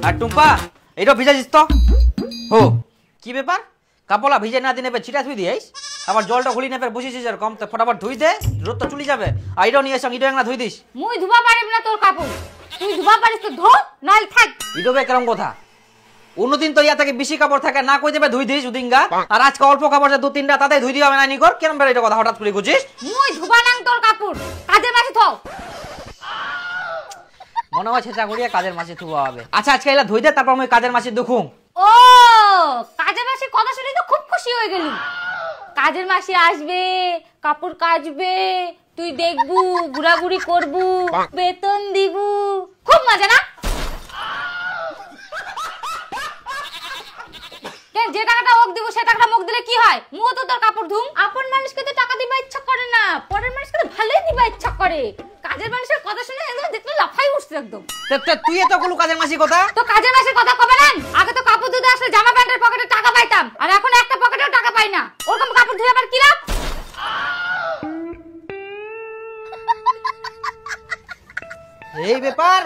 আর টুম্পা এইটা ভিজাইছিস তো হো কি ব্যাপার কাপড়লা ভিজে না দিনে ছিটা ধুই দিয়েছ আবার জলটা খুলি নেপে বসেছিস আর কম তো ফটাফট ধুই দে রোদ তো চলে যাবে আর এটাও নিয়ে এসে এটাও একলা ধুই দিস মুই ধুবা পারিব না তোর কাপড় তুই ধুবা পারিস তো ধো নাল থাক ইদবে কেরম কথা অন্যদিন তো ইয়া থেকে বেশি কাপড় থাকে না কই দেবে ধুই দিস উদিঙ্গা আর আজকে অল্প কাপড় আছে 2-3টা তাতে ধুই দিবা না নি কর কেরম বের এটা কথা হঠাৎ করে কইছিস মুই ধুবা নাং তোর কাপড় কাজের মাসে থও মনে হয় ছেঁচা করিয়া কাজের মাসে থুবা হবে আচ্ছা আজকে এলা ধুই দে তারপর আমি কাজের মাসে দেখুম ও কাজের মাসে কথা শুনে তো খুব খুশি হয়ে গেলি কাজের মাসে আসবে কাপড় কাচবে তুই দেখবু ঘুরাঘুরি করবু বেতন দিবু খুব মজা না কেন যে টাকাটা ওক দিব সে টাকাটা মুখ দিলে কি হয় মুও তো তোর কাপড় ধুম আপন মানুষকে তো টাকা দিবা ইচ্ছা করে না পরের মানুষকে তো ভালোই দিবা ইচ্ছা করে কাজের মানুষের কথা শুনে একদম দেখলে লাফাই উঠছে একদম তুই এত গুলো কাজের মাসি কথা তো কাজের মাসের কথা কবে না আগে তো কাপড় ধুতে আসলে জামা প্যান্টের পকেটে টাকা পাইতাম আর এখন একটা পকেটেও টাকা পাই না ওরকম কাপড় ধুয়ে আবার কি লাভ এই ব্যাপার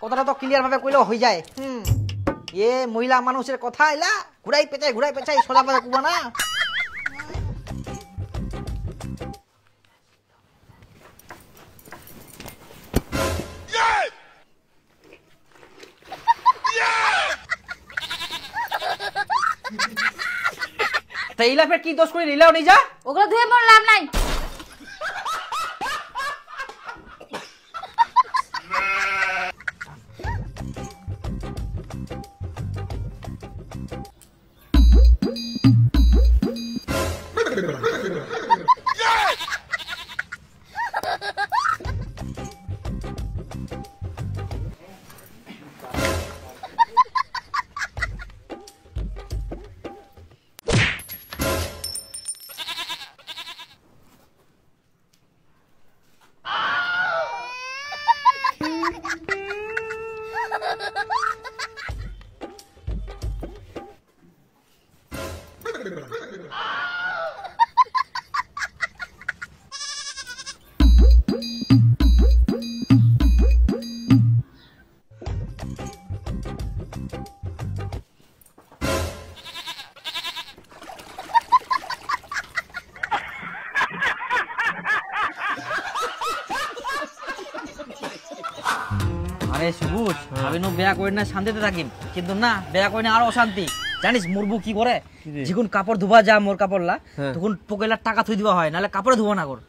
কথাটা তো ক্লিয়ার ভাবে কইলেও হই যায় এ মহিলা মানুষের কথা এলা ঘুরাই পেঁচাই সোজা ভাবে কুবা না ইলা ফের কি দোষ করে নিলাও নি যা ওগুলো ধুয়ে মোর লাভ নাই আরে সুবুজ আমি নো বেয়া করি না শান্তিতে থাকিম কিন্তু না বেয়া করি না আর অশান্তি জানিস মুরবু কি করে যখন কাপড় ধোবা যা মোর কাপড়লা তখন পকেলার টাকা থুই দিবা হয় নালে কাপড়ে ধোবা না কর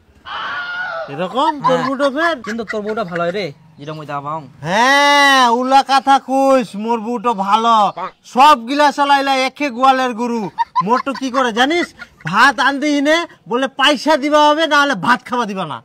এরকম তোর বুটো ফের কিন্তু তোর বউটা ভালো হয় রে যেটা মই দাও হ্যাঁ উলা কথা কইস মোর বুটো ভালো সব গিলা চালাইলা একে গোয়ালের গুরু মোর তো কি করে জানিস ভাত আনতে ইনে বলে পয়সা দিবা হবে না হলে ভাত খাওয়া দিবা না